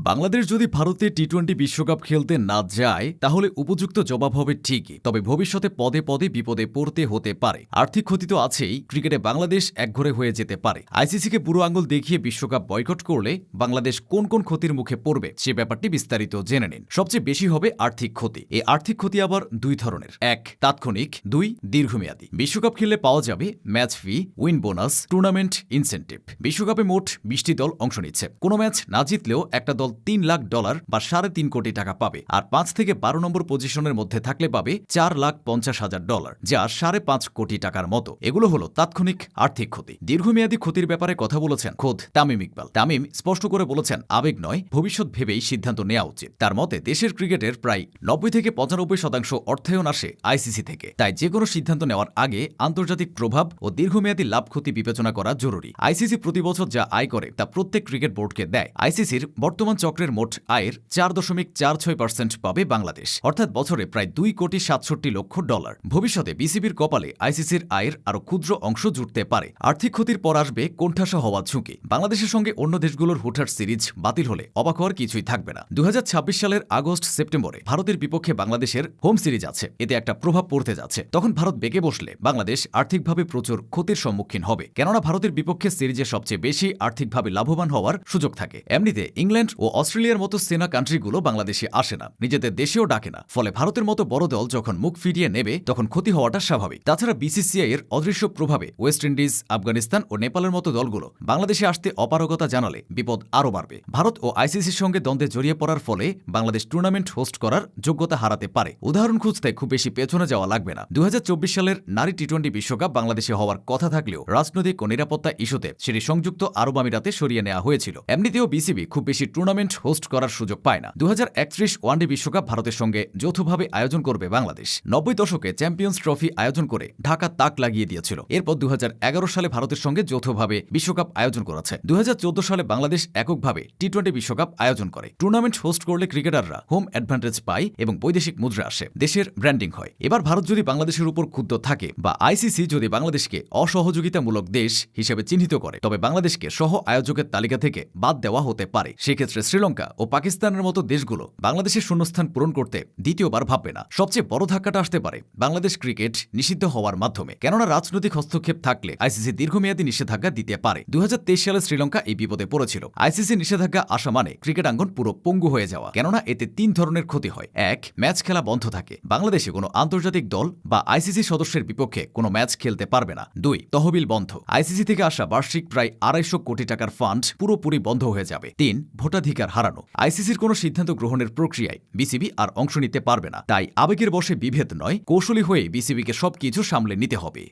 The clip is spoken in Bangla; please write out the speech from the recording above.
বাংলাদেশ যদি ভারতে টি-20 বিশ্বকাপ খেলতে না যায় তাহলে উপযুক্ত জবাব হবে ঠিকই, তবে ভবিষ্যতে পদে পদে বিপদে পড়তে হতে পারে। আর্থিক ক্ষতি তো আছেই, ক্রিকেটে বাংলাদেশ একঘরে হয়ে যেতে পারে। আইসিসিকে বুড়ো আঙুল দেখিয়ে বিশ্বকাপ বয়কট করলে বাংলাদেশ কোন কোন ক্ষতির মুখে পড়বে সে ব্যাপারটি বিস্তারিত জেনে নিন। সবচেয়ে বেশি হবে আর্থিক ক্ষতি। এই আর্থিক ক্ষতি আবার দুই ধরনের, এক তাৎক্ষণিক, দুই দীর্ঘমেয়াদী। বিশ্বকাপ খেললে পাওয়া যাবে ম্যাচ ফি, উইন বোনাস, টুর্নামেন্ট ইনসেন্টিভ। বিশ্বকাপে মোট 20টি দল অংশ নিচ্ছে। কোনো ম্যাচ না জিতলেও একটা দল $3 লাখ বা 3.5 কোটি টাকা পাবে, আর 5 থেকে 12 নম্বর পজিশনের মধ্যে থাকলে পাবে $4,50,000, যা 5.5 কোটি টাকার মতো। এগুলো হলো তাৎক্ষণিক আর্থিক ক্ষতি। দীর্ঘমেয়াদী ক্ষতির ব্যাপারে কথা বলেছেন খোদ তামিম ইকবাল। তামিম স্পষ্ট করে বলেছেন, আবেগ নয়, ভবিষ্যৎ ভেবেই সিদ্ধান্ত নেওয়া উচিত। তার মতে দেশের ক্রিকেটের প্রায় 90 থেকে 95% অর্থায়ন আসে আইসিসি থেকে। তাই যে কোনো সিদ্ধান্ত নেওয়ার আগে আন্তর্জাতিক প্রভাব ও দীর্ঘমেয়াদী লাভ ক্ষতি বিবেচনা করা জরুরি। আইসিসি প্রতি বছর যা আয় করে তা প্রত্যেক ক্রিকেট বোর্ডকে দেয়। আইসিসির বর্তমান চক্রের মোট আয়ের 4.46% পাবে বাংলাদেশ, অর্থাৎ বছরে প্রায় $2,67,00,000। ভবিষ্যতে বিসিবির কপালে আইসিসির আয়ের আরও ক্ষুদ্র অংশ জুটতে পারে। আর্থিক ক্ষতির পর আসবে কোণঠাসা হওয়া ঝুঁকি। বাংলাদেশের সঙ্গে অন্য দেশগুলোর হুটহাট সিরিজ বাতিল হলে অবাক হওয়ার কিছুই থাকবে না। 2026 সালের আগস্ট সেপ্টেম্বরে ভারতের বিপক্ষে বাংলাদেশের হোম সিরিজ আছে, এতে একটা প্রভাব পড়তে যাচ্ছে। তখন ভারত বেঁকে বসলে বাংলাদেশ আর্থিকভাবে প্রচুর ক্ষতির সম্মুখীন হবে, কেননা ভারতের বিপক্ষে সিরিজে সবচেয়ে বেশি আর্থিকভাবে লাভবান হওয়ার সুযোগ থাকে। এমনিতে ইংল্যান্ড ও অস্ট্রেলিয়ার মতো সেনা কান্ট্রিগুলো বাংলাদেশে আসে না, নিজেদের দেশেও ডাকে না। ফলে ভারতের মতো বড় দল যখন মুখ ফিরিয়ে নেবে তখন ক্ষতি হওয়াটা স্বাভাবিক। তাছাড়া বিসিসিআই এর অদৃশ্য প্রভাবে ওয়েস্ট ইন্ডিজ, আফগানিস্তান ও নেপালের মতো দলগুলো বাংলাদেশে আসতে অপারগতা জানালে বিপদ আরও বাড়বে। ভারত ও আইসিসির সঙ্গে দ্বন্দ্বে জড়িয়ে পড়ার ফলে বাংলাদেশ টুর্নামেন্ট হোস্ট করার যোগ্যতা হারাতে পারে। উদাহরণ খুঁজতে খুব বেশি পেছনে যাওয়া লাগবে না। 2024 সালের নারী টি-20 বিশ্বকাপ বাংলাদেশে হওয়ার কথা থাকলেও রাজনৈতিক ও নিরাপত্তা ইস্যুতে সেটি সংযুক্ত আরব আমিরাতে সরিয়ে নেওয়া হয়েছিল। এমনিতেও বিসিবি খুব বেশি টুর্নামেন্ট হোস্ট করার সুযোগ পায় না। 2031 ওয়ানডে বিশ্বকাপ ভারতের সঙ্গে যৌথভাবে আয়োজন করবে বাংলাদেশ। 90 দশকে চ্যাম্পিয়ন্স ট্রফি আয়োজন করে ঢাকা তাক লাগিয়ে দিয়েছিল। এরপর 2011 সালে ভারতের সঙ্গে যৌথভাবে বিশ্বকাপ আয়োজন করেছে। 2014 সালে বাংলাদেশ এককভাবে টি-20 বিশ্বকাপ আয়োজন করে। টুর্নামেন্ট হোস্ট করলে ক্রিকেটাররা হোম অ্যাডভান্টেজ পায় এবং বৈদেশিক মুদ্রা আসে, দেশের ব্র্যান্ডিং হয়। এবার ভারত যদি বাংলাদেশের উপর ক্ষুব্ধ থাকে বা আইসিসি যদি বাংলাদেশকে অসহযোগিতামূলক দেশ হিসেবে চিহ্নিত করে, তবে বাংলাদেশকে সহ আয়োজকের তালিকা থেকে বাদ দেওয়া হতে পারে। সেক্ষেত্রে শ্রীলঙ্কা ও পাকিস্তানের মতো দেশগুলো বাংলাদেশের শূন্যস্থান পূরণ করতে দ্বিতীয়বার ভাববে না। সবচেয়ে বড় ধাক্কাটা আসতে পারে বাংলাদেশ ক্রিকেট নিষিদ্ধ হওয়ার মাধ্যমে, কেননা রাজনৈতিক হস্তক্ষেপ থাকলে আইসিসি দীর্ঘমেয়াদী নিষেধাজ্ঞা দিতে পারে। 2023 সালে শ্রীলঙ্কা এই বিপদে পড়েছিল। আইসিসি নিষেধাজ্ঞা আসা মানে ক্রিকেট আঙ্গন পুরো পঙ্গু হয়ে যাওয়া, কেননা এতে 3 ধরনের ক্ষতি হয়। 1, ম্যাচ খেলা বন্ধ থাকে, বাংলাদেশে কোনো আন্তর্জাতিক দল বা আইসিসি সদস্যের বিপক্ষে কোনো ম্যাচ খেলতে পারবে না। 2, তহবিল বন্ধ, আইসিসি থেকে আসা বার্ষিক প্রায় 250 কোটি টাকার ফান্ড পুরোপুরি বন্ধ হয়ে যাবে। 3, ভোটাধিকার হারানো, আইসিসির কোনো সিদ্ধান্ত গ্রহণের প্রক্রিয়ায় বিসিবি আর অংশ নিতে পারবে না। তাই আবেগের বশে বিভেদ নয়, কৌশলী হয়ে বিসিবিকে সবকিছু সামলে নিতে হবে।